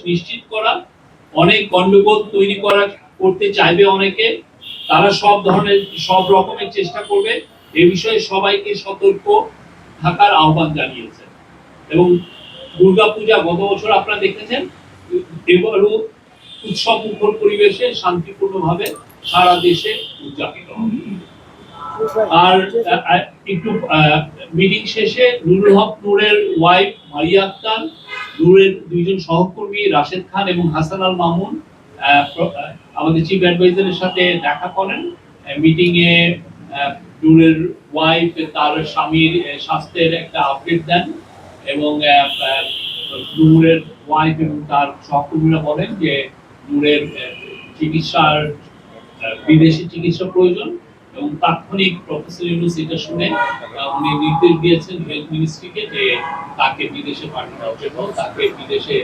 নিশ্চিত করা, অনেক গন্ডগোল তৈরি করতে চাইবে অনেকে, তারা সব রকমের চেষ্টা করবে। এই বিষয়ে সবাইকে সতর্ক থাকার আহ্বান জানিয়েছে। এবং দুর্গাপূজা গত বছর আপনারা দেখেছেন, এবারও উৎসব মুখর পরিবেশে শান্তিপূর্ণভাবে সারা দেশে উদযাপিত হবে। আর একটু মিটিং শেষে নুরুল হক নূরের ওয়াইফ মারিয়া আক্তার, নূরের দুইজন সহকর্মী রাশেদ খান এবং হাসান আল মামুন আমাদের চিফ অ্যাডভাইজারের সাথে দেখা করেন। মিটিং এ নূরের ওয়াইফ তার স্বামীর স্বাস্থ্যের একটা আপডেট দেন এবং নূরের ওয়াইফ এবং তার সহকর্মীরা বলেন যে নূরের চিকিৎসার বিদেশি চিকিৎসা প্রয়োজন এবং তাৎক্ষণিক প্রফেসর ইউনূস এটা শুনে উনি নির্দেশ দিয়েছেন হেলথ মিনিস্ট্রিকে যে তাকে বিদেশে পাঠানোর জন্য, তাকে বিদেশে